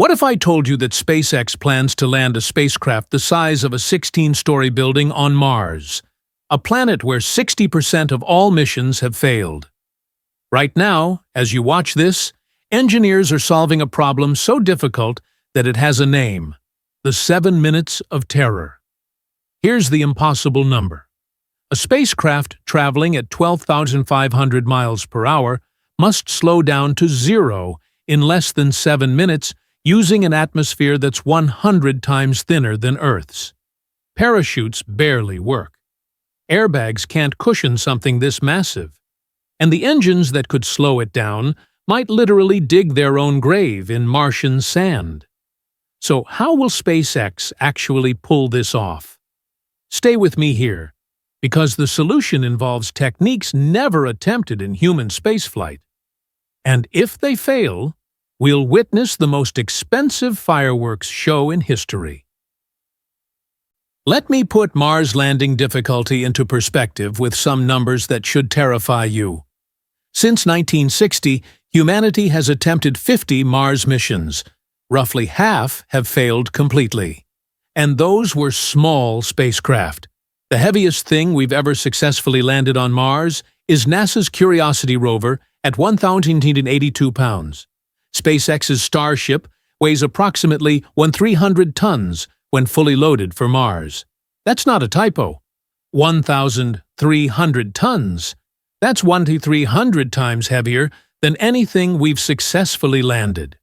What if I told you that SpaceX plans to land a spacecraft the size of a 16-story building on Mars, a planet where 60% of all missions have failed? Right now, as you watch this, engineers are solving a problem so difficult that it has a name: the 7 minutes of terror. Here's the impossible number. A spacecraft traveling at 12,500 miles per hour must slow down to zero in less than 7 minutes using an atmosphere that's 100 times thinner than Earth's. Parachutes barely work. Airbags can't cushion something this massive. And the engines that could slow it down might literally dig their own grave in Martian sand. So how will SpaceX actually pull this off? Stay with me here, because the solution involves techniques never attempted in human spaceflight. And if they fail, we'll witness the most expensive fireworks show in history. Let me put Mars landing difficulty into perspective with some numbers that should terrify you. Since 1960, humanity has attempted 50 Mars missions. Roughly half have failed completely. And those were small spacecraft. The heaviest thing we've ever successfully landed on Mars is NASA's Curiosity rover at 1,082 pounds. SpaceX's Starship weighs approximately 1,300 tons when fully loaded for Mars. That's not a typo. 1,300 tons. That's 1,300 times heavier than anything we've successfully landed.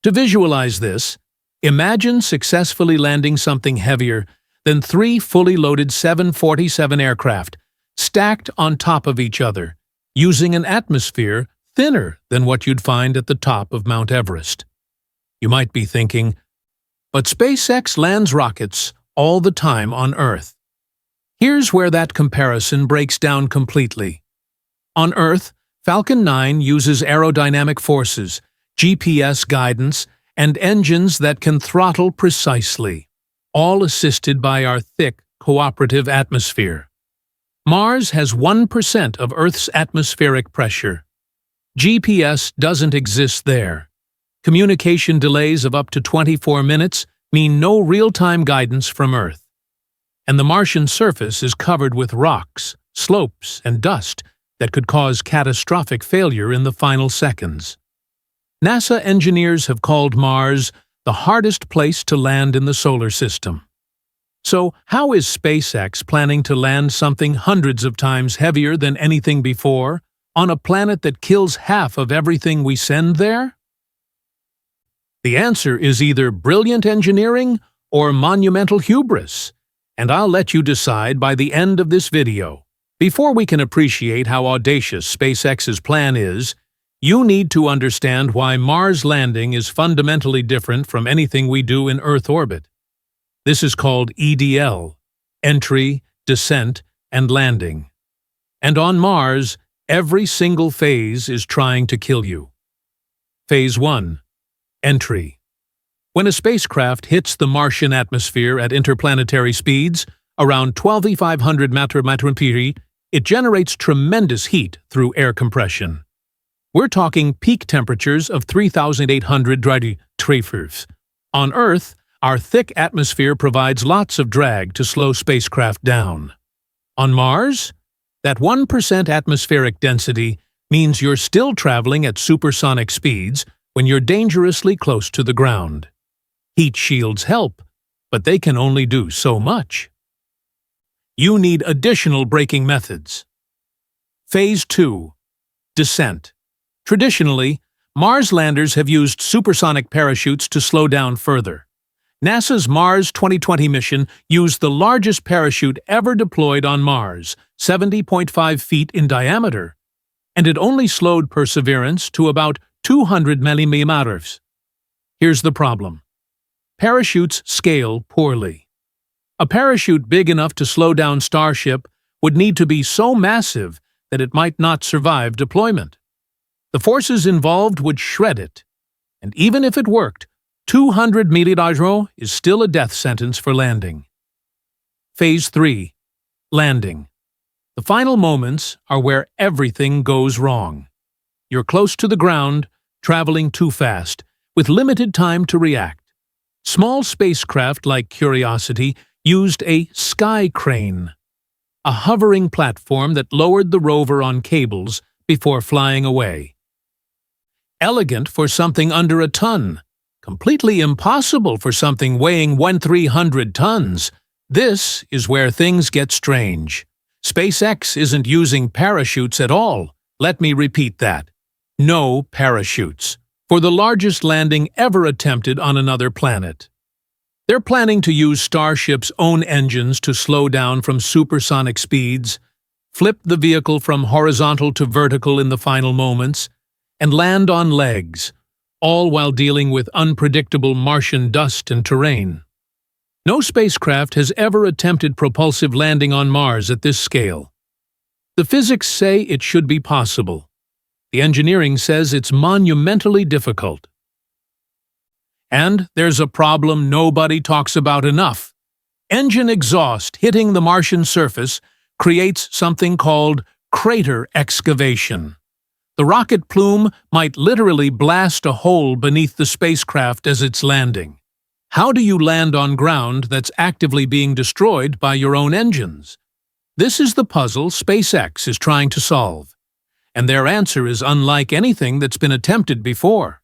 To visualize this, imagine successfully landing something heavier than 3 fully loaded 747 aircraft stacked on top of each other, using an atmosphere thinner than what you'd find at the top of Mount Everest. You might be thinking, but SpaceX lands rockets all the time on Earth. Here's where that comparison breaks down completely. On Earth, Falcon 9 uses aerodynamic forces, GPS guidance, and engines that can throttle precisely, all assisted by our thick, cooperative atmosphere. Mars has 1% of Earth's atmospheric pressure. GPS doesn't exist there. Communication delays of up to 24 minutes mean no real-time guidance from Earth. And the Martian surface is covered with rocks, slopes, and dust that could cause catastrophic failure in the final seconds. NASA engineers have called Mars the hardest place to land in the solar system. So, how is SpaceX planning to land something hundreds of times heavier than anything before on a planet that kills half of everything we send there? The answer is either brilliant engineering or monumental hubris, and I'll let you decide by the end of this video. Before we can appreciate how audacious SpaceX's plan is, you need to understand why Mars landing is fundamentally different from anything we do in Earth orbit. This is called EDL, entry, descent, and landing. And on Mars, every single phase is trying to kill you. Phase 1. Entry. When a spacecraft hits the Martian atmosphere at interplanetary speeds, around 12,500 mph, it generates tremendous heat through air compression. We're talking peak temperatures of 3,800 degrees. On Earth, our thick atmosphere provides lots of drag to slow spacecraft down. On Mars, that 1% atmospheric density means you're still traveling at supersonic speeds when you're dangerously close to the ground. Heat shields help, but they can only do so much. You need additional braking methods. Phase 2. Descent. Traditionally, Mars landers have used supersonic parachutes to slow down further. NASA's Mars 2020 mission used the largest parachute ever deployed on Mars, 70.5 feet in diameter, and it only slowed Perseverance to about 200 millimeters. Here's the problem. Parachutes scale poorly. A parachute big enough to slow down Starship would need to be so massive that it might not survive deployment. The forces involved would shred it, and even if it worked, 200 millimeters is still a death sentence for landing. Phase 3. Landing. The final moments are where everything goes wrong. You're close to the ground, traveling too fast, with limited time to react. Small spacecraft like Curiosity used a sky crane, a hovering platform that lowered the rover on cables before flying away. Elegant for something under a ton, completely impossible for something weighing 1,300 tons. This is where things get strange. SpaceX isn't using parachutes at all. Let me repeat that. No parachutes, for the largest landing ever attempted on another planet. They're planning to use Starship's own engines to slow down from supersonic speeds, flip the vehicle from horizontal to vertical in the final moments, and land on legs, all while dealing with unpredictable Martian dust and terrain. No spacecraft has ever attempted propulsive landing on Mars at this scale. The physics say it should be possible. The engineering says it's monumentally difficult. And there's a problem nobody talks about enough. Engine exhaust hitting the Martian surface creates something called crater excavation. The rocket plume might literally blast a hole beneath the spacecraft as it's landing. How do you land on ground that's actively being destroyed by your own engines? This is the puzzle SpaceX is trying to solve, and their answer is unlike anything that's been attempted before.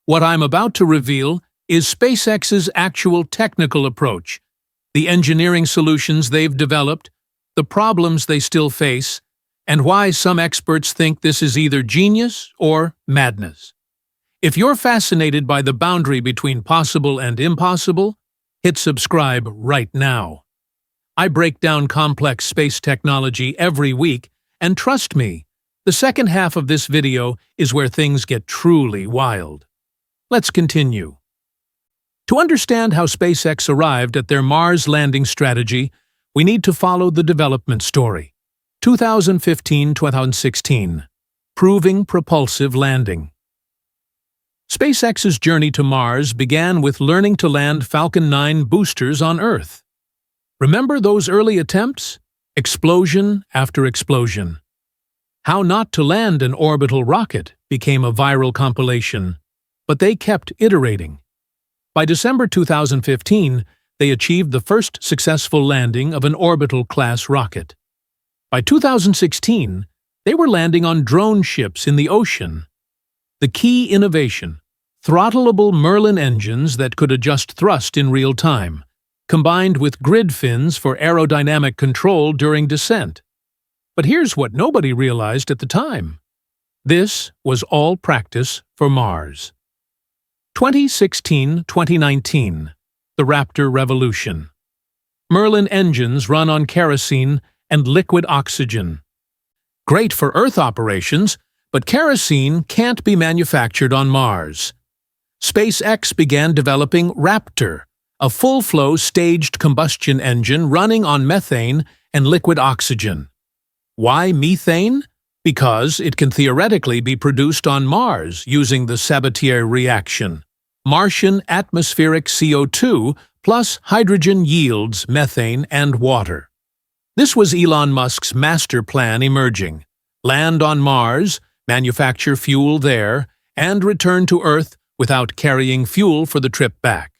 What I'm about to reveal is SpaceX's actual technical approach, the engineering solutions they've developed, the problems they still face, and why some experts think this is either genius or madness. If you're fascinated by the boundary between possible and impossible, hit subscribe right now. I break down complex space technology every week, and trust me, the second half of this video is where things get truly wild. Let's continue. To understand how SpaceX arrived at their Mars landing strategy, we need to follow the development story. 2015-2016. Proving propulsive landing. SpaceX's journey to Mars began with learning to land Falcon 9 boosters on Earth. Remember those early attempts? Explosion after explosion. How not to land an orbital rocket became a viral compilation, but they kept iterating. By December 2015, they achieved the first successful landing of an orbital-class rocket. By 2016, they were landing on drone ships in the ocean. The key innovation: throttleable Merlin engines that could adjust thrust in real time, combined with grid fins for aerodynamic control during descent. But here's what nobody realized at the time. This was all practice for Mars. 2016-2019. The Raptor Revolution. Merlin engines run on kerosene and liquid oxygen. Great for Earth operations, but kerosene can't be manufactured on Mars. SpaceX began developing Raptor, a full-flow staged combustion engine running on methane and liquid oxygen. Why methane? Because it can theoretically be produced on Mars using the Sabatier reaction. Martian atmospheric CO2 plus hydrogen yields methane and water. This was Elon Musk's master plan emerging: land on Mars, manufacture fuel there, and return to Earth without carrying fuel for the trip back.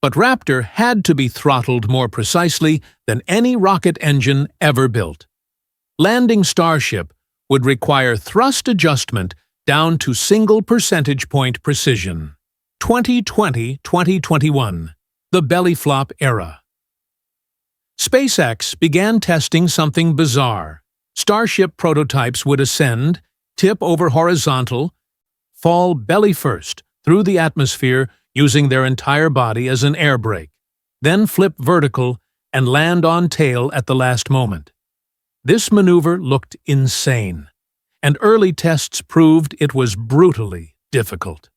But Raptor had to be throttled more precisely than any rocket engine ever built. Landing Starship would require thrust adjustment down to single percentage point precision. 2020-2021. The belly flop era. SpaceX began testing something bizarre. Starship prototypes would ascend, tip over horizontal, fall belly first through the atmosphere using their entire body as an air brake, then flip vertical and land on tail at the last moment. This maneuver looked insane, and early tests proved it was brutally difficult.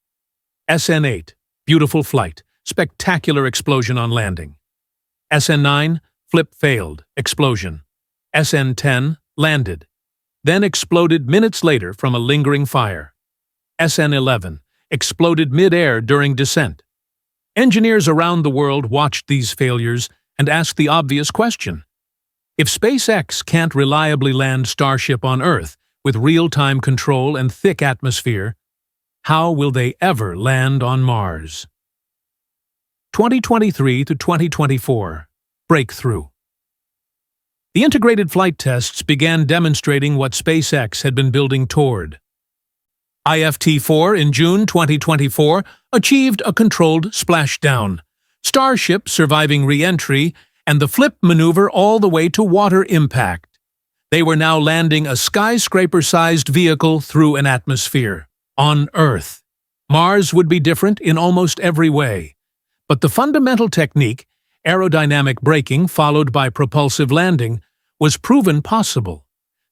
SN8, beautiful flight, spectacular explosion on landing. SN9, flip failed, explosion. SN10, landed, then exploded minutes later from a lingering fire. SN11, exploded mid-air during descent. Engineers around the world watched these failures and asked the obvious question: if SpaceX can't reliably land Starship on Earth with real-time control and thick atmosphere, How will they ever land on Mars? 2023 to 2024. Breakthrough. The integrated flight tests began demonstrating what SpaceX had been building toward. IFT-4 in June 2024 achieved a controlled splashdown, Starship surviving re-entry, and the flip maneuver all the way to water impact. They were now landing a skyscraper-sized vehicle through an atmosphere, on Earth. Mars would be different in almost every way. But the fundamental technique, aerodynamic braking followed by propulsive landing, was proven possible.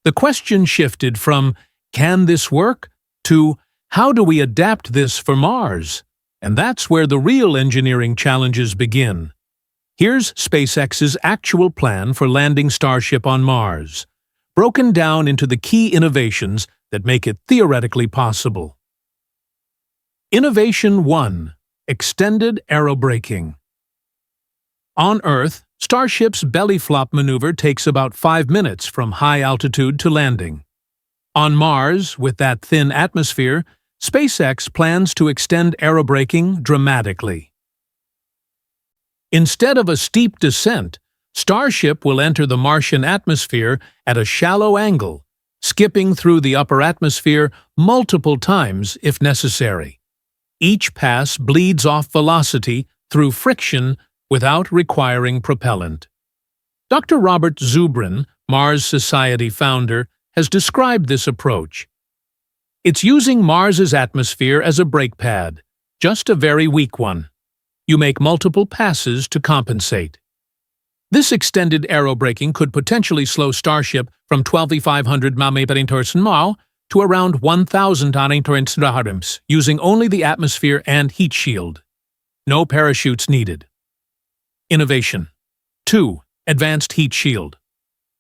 The question shifted from, can this work? To, how do we adapt this for Mars? And that's where the real engineering challenges begin. Here's SpaceX's actual plan for landing Starship on Mars, broken down into the key innovations that make it theoretically possible. Innovation 1. Extended aerobraking. On Earth, Starship's belly flop maneuver takes about 5 minutes from high altitude to landing. On Mars, with that thin atmosphere, SpaceX plans to extend aerobraking dramatically. Instead of a steep descent, Starship will enter the Martian atmosphere at a shallow angle, skipping through the upper atmosphere multiple times if necessary. Each pass bleeds off velocity through friction without requiring propellant. Dr. Robert Zubrin, Mars Society founder, has described this approach. It's using Mars's atmosphere as a brake pad, just a very weak one. You make multiple passes to compensate. This extended aerobraking could potentially slow Starship from 12,500 mph to around 1,000 mph, using only the atmosphere and heat shield. No parachutes needed. Innovation. 2. Advanced heat shield.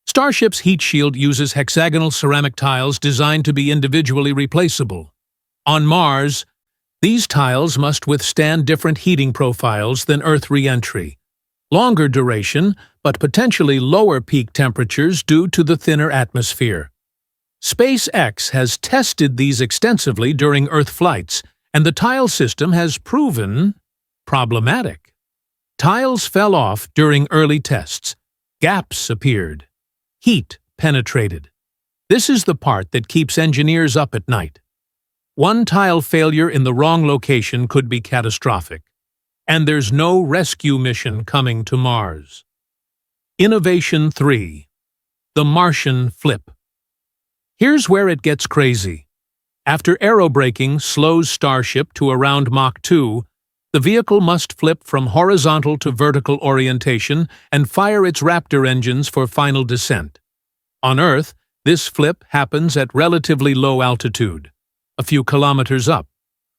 Starship's heat shield uses hexagonal ceramic tiles designed to be individually replaceable. On Mars, these tiles must withstand different heating profiles than Earth re-entry. Longer duration, but potentially lower peak temperatures due to the thinner atmosphere. SpaceX has tested these extensively during Earth flights, and the tile system has proven problematic. Tiles fell off during early tests. Gaps appeared. Heat penetrated. This is the part that keeps engineers up at night. One tile failure in the wrong location could be catastrophic. And there's no rescue mission coming to Mars. Innovation 3. The Martian flip. Here's where it gets crazy. After aerobraking slows Starship to around Mach 2, the vehicle must flip from horizontal to vertical orientation and fire its Raptor engines for final descent. On Earth, this flip happens at relatively low altitude, a few kilometers up.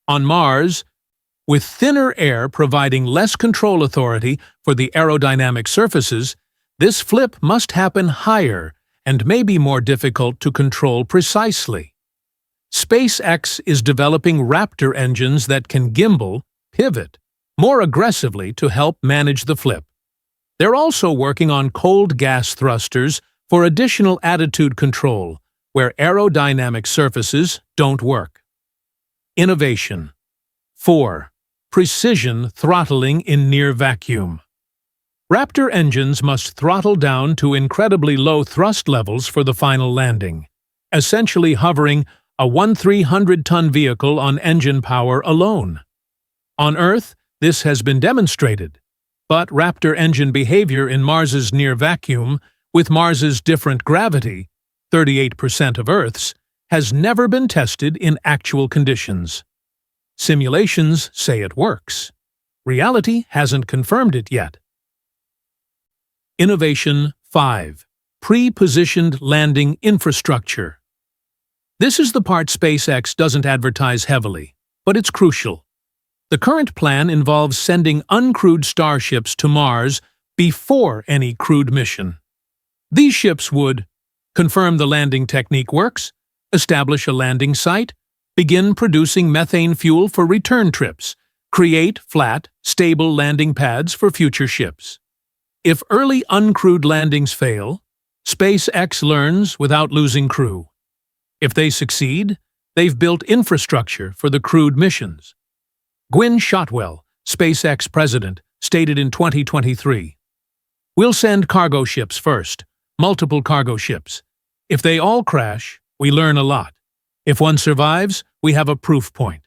On Mars, with thinner air providing less control authority for the aerodynamic surfaces, this flip must happen higher and may be more difficult to control precisely. SpaceX is developing Raptor engines that can gimbal, pivot, more aggressively to help manage the flip. They're also working on cold gas thrusters for additional attitude control, where aerodynamic surfaces don't work. Innovation. 4. Precision throttling in near vacuum. Raptor engines must throttle down to incredibly low thrust levels for the final landing, essentially hovering a 1,300-ton vehicle on engine power alone. On Earth, this has been demonstrated, but Raptor engine behavior in Mars's near vacuum, with Mars's different gravity, 38% of Earth's, has never been tested in actual conditions. Simulations say it works. Reality hasn't confirmed it yet. Innovation 5. Pre-positioned landing infrastructure. This is the part SpaceX doesn't advertise heavily, but it's crucial. The current plan involves sending uncrewed starships to Mars before any crewed mission. These ships would confirm the landing technique works, establish a landing site, begin producing methane fuel for return trips, create flat, stable landing pads for future ships. If early uncrewed landings fail, SpaceX learns without losing crew. If they succeed, They've built infrastructure for the crewed missions. Gwynne Shotwell, SpaceX president, stated in 2023, "We'll send cargo ships first, multiple cargo ships. If they all crash, we learn a lot. If one survives, we have a proof point."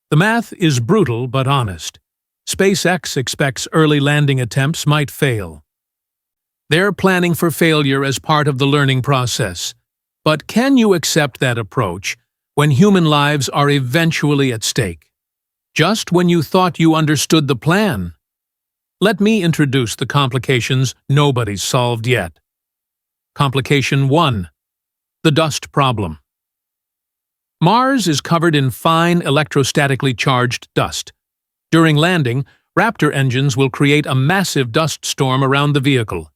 The math is brutal but honest. SpaceX expects early landing attempts might fail. They're planning for failure as part of the learning process. But can you accept that approach when human lives are eventually at stake? Just when you thought you understood the plan? Let me introduce the complications nobody's solved yet. Complication 1. The dust problem. Mars is covered in fine electrostatically charged dust. During landing, Raptor engines will create a massive dust storm around the vehicle.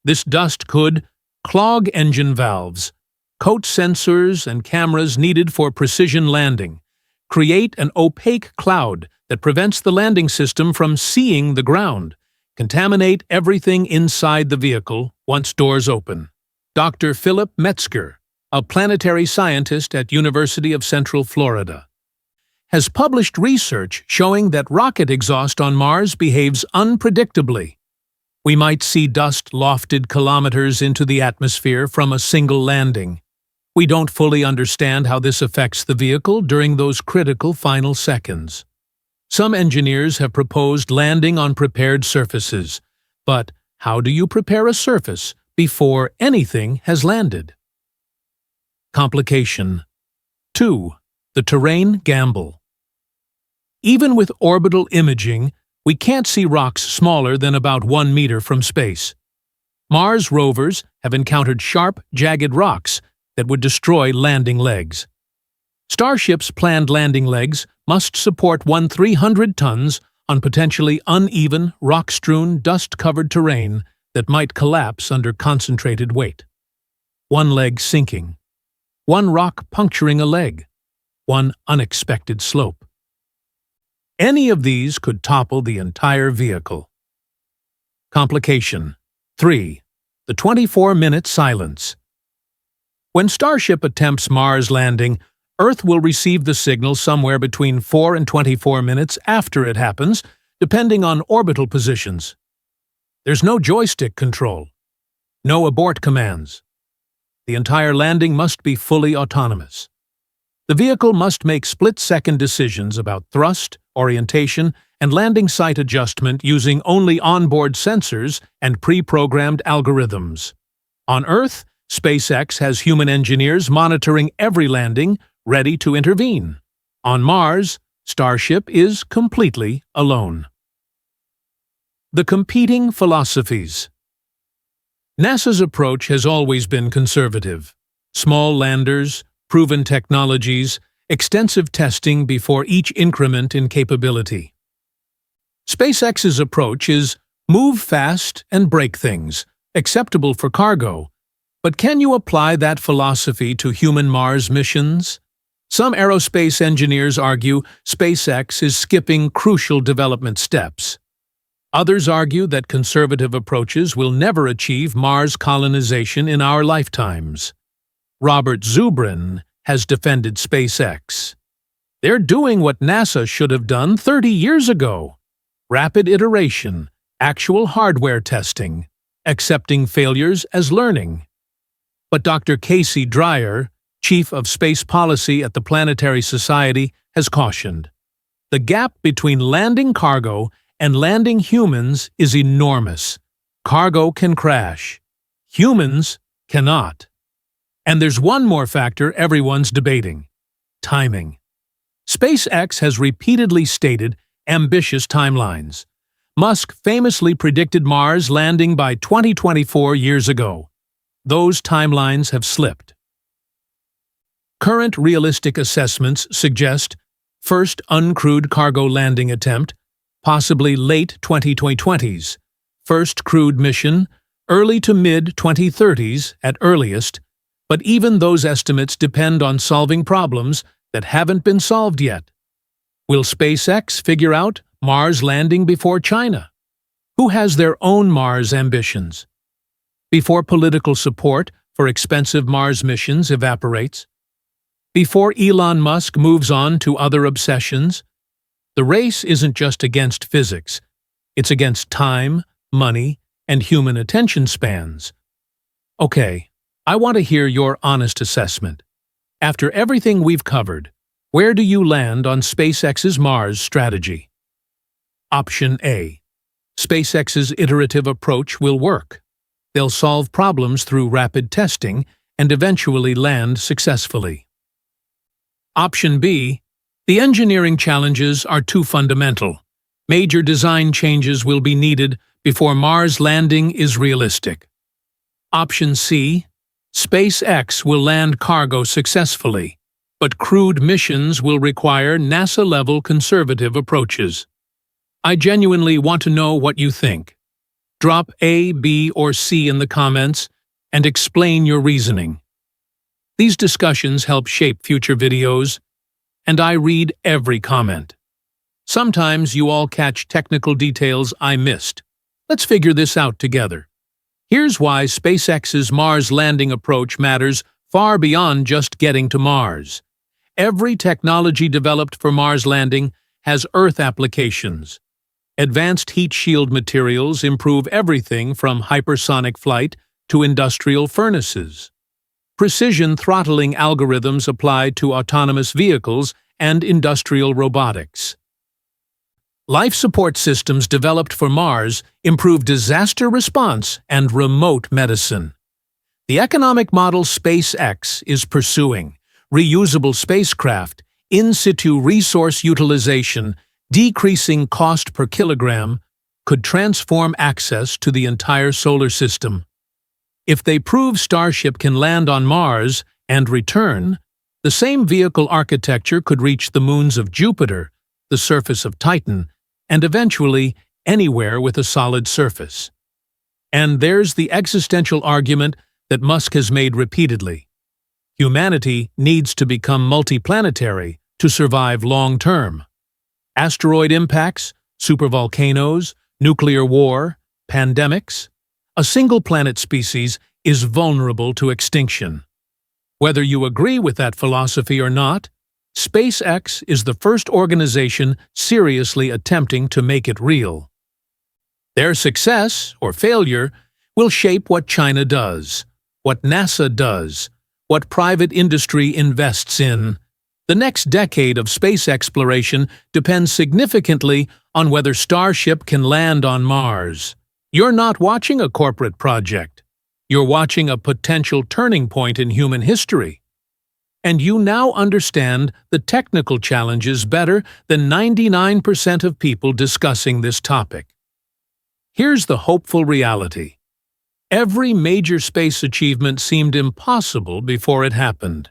This dust could clog engine valves, coat sensors and cameras needed for precision landing, create an opaque cloud that prevents the landing system from seeing the ground, contaminate everything inside the vehicle once doors open. Dr. Philip Metzger, a planetary scientist at University of Central Florida, has published research showing that rocket exhaust on Mars behaves unpredictably. We might see dust lofted kilometers into the atmosphere from a single landing. We don't fully understand how this affects the vehicle during those critical final seconds. Some engineers have proposed landing on prepared surfaces, but how do you prepare a surface before anything has landed? Complication 2. The terrain gamble. Even with orbital imaging, we can't see rocks smaller than about 1 meter from space. Mars rovers have encountered sharp, jagged rocks that would destroy landing legs. Starship's planned landing legs must support 300 tons on potentially uneven, rock-strewn, dust-covered terrain that might collapse under concentrated weight. One leg sinking. One rock puncturing a leg. One unexpected slope. Any of these could topple the entire vehicle. Complication 3. The 24-minute silence. When Starship attempts Mars landing, Earth will receive the signal somewhere between 4 and 24 minutes after it happens, depending on orbital positions. There's no joystick control. No abort commands. The entire landing must be fully autonomous. The vehicle must make split-second decisions about thrust, orientation, and landing site adjustment using only onboard sensors and pre-programmed algorithms. On Earth, SpaceX has human engineers monitoring every landing, ready to intervene. On Mars, Starship is completely alone. The competing philosophies. NASA's approach has always been conservative. Small landers, proven technologies, extensive testing before each increment in capability. SpaceX's approach is move fast and break things, acceptable for cargo. But can you apply that philosophy to human Mars missions? Some aerospace engineers argue SpaceX is skipping crucial development steps. Others argue that conservative approaches will never achieve Mars colonization in our lifetimes. Robert Zubrin has defended SpaceX. They're doing what NASA should have done 30 years ago. Rapid iteration, actual hardware testing, accepting failures as learning. But Dr. Casey Dreyer, chief of space policy at the Planetary Society, has cautioned. The gap between landing cargo and landing humans is enormous. Cargo can crash. Humans cannot. And there's one more factor everyone's debating: timing. SpaceX has repeatedly stated ambitious timelines. Musk famously predicted Mars landing by 2024 years ago. Those timelines have slipped. Current realistic assessments suggest first uncrewed cargo landing attempt, possibly late 2020s, first crewed mission, early to mid-2030s at earliest, but even those estimates depend on solving problems that haven't been solved yet. Will SpaceX figure out Mars landing before China, who has their own Mars ambitions? Before political support for expensive Mars missions evaporates? Before Elon Musk moves on to other obsessions, the race isn't just against physics, it's against time, money, and human attention spans. Okay, I want to hear your honest assessment. After everything we've covered, where do you land on SpaceX's Mars strategy? Option A. SpaceX's iterative approach will work. They'll solve problems through rapid testing and eventually land successfully. Option B. The engineering challenges are too fundamental. Major design changes will be needed before Mars landing is realistic. Option C. SpaceX will land cargo successfully, but crewed missions will require NASA-level conservative approaches. I genuinely want to know what you think. Drop A, B, or C in the comments and explain your reasoning. These discussions help shape future videos, and I read every comment. Sometimes you all catch technical details I missed. Let's figure this out together. Here's why SpaceX's Mars landing approach matters far beyond just getting to Mars. Every technology developed for Mars landing has Earth applications. Advanced heat shield materials improve everything from hypersonic flight to industrial furnaces. Precision throttling algorithms apply to autonomous vehicles and industrial robotics. Life support systems developed for Mars improve disaster response and remote medicine. The economic model SpaceX is pursuing, reusable spacecraft, in-situ resource utilization, decreasing cost per kilogram, could transform access to the entire solar system. If they prove Starship can land on Mars and return, the same vehicle architecture could reach the moons of Jupiter, the surface of Titan, and eventually anywhere with a solid surface. And there's the existential argument that Musk has made repeatedly. Humanity needs to become multi-planetary to survive long-term. Asteroid impacts, supervolcanoes, nuclear war, pandemics. A single-planet species is vulnerable to extinction. Whether you agree with that philosophy or not, SpaceX is the first organization seriously attempting to make it real. Their success, or failure, will shape what China does, what NASA does, what private industry invests in. The next decade of space exploration depends significantly on whether Starship can land on Mars. You're not watching a corporate project. You're watching a potential turning point in human history. And you now understand the technical challenges better than 99% of people discussing this topic. Here's the hopeful reality. Every major space achievement seemed impossible before it happened.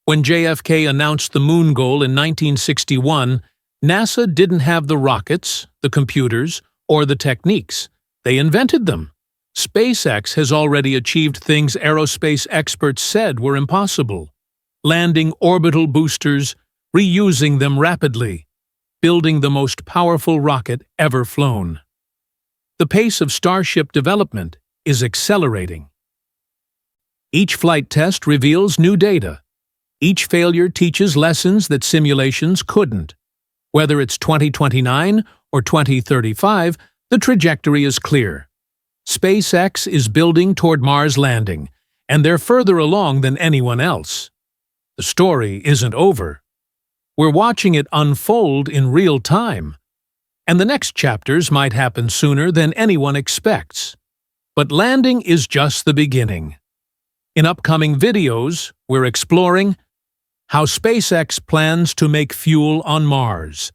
When JFK announced the moon goal in 1961, NASA didn't have the rockets, the computers, or the techniques. They invented them. SpaceX has already achieved things aerospace experts said were impossible. Landing orbital boosters, reusing them rapidly, building the most powerful rocket ever flown. The pace of Starship development is accelerating. Each flight test reveals new data. Each failure teaches lessons that simulations couldn't. Whether it's 2029 or 2035, the trajectory is clear. SpaceX is building toward Mars landing, and they're further along than anyone else. The story isn't over. We're watching it unfold in real time, and the next chapters might happen sooner than anyone expects. But landing is just the beginning. In upcoming videos, we're exploring how SpaceX plans to make fuel on Mars,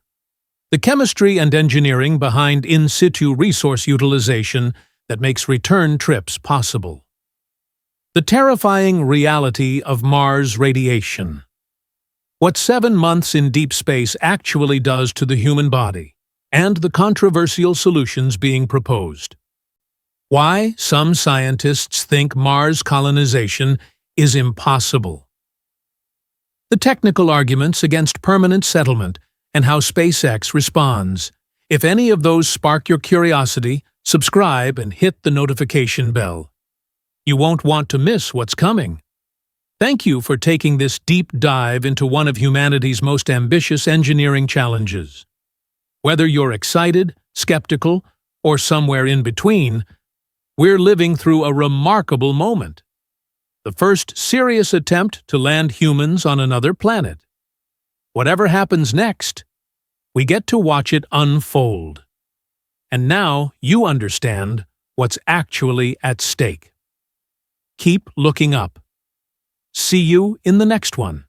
the chemistry and engineering behind in-situ resource utilization that makes return trips possible, the terrifying reality of Mars radiation, what 7 months in deep space actually does to the human body, and the controversial solutions being proposed. Why some scientists think Mars colonization is impossible. The technical arguments against permanent settlement and how SpaceX responds. If any of those spark your curiosity, subscribe and hit the notification bell. You won't want to miss what's coming. Thank you for taking this deep dive into one of humanity's most ambitious engineering challenges. Whether you're excited, skeptical, or somewhere in between, we're living through a remarkable moment. The first serious attempt to land humans on another planet. Whatever happens next, we get to watch it unfold. And now you understand what's actually at stake. Keep looking up. See you in the next one.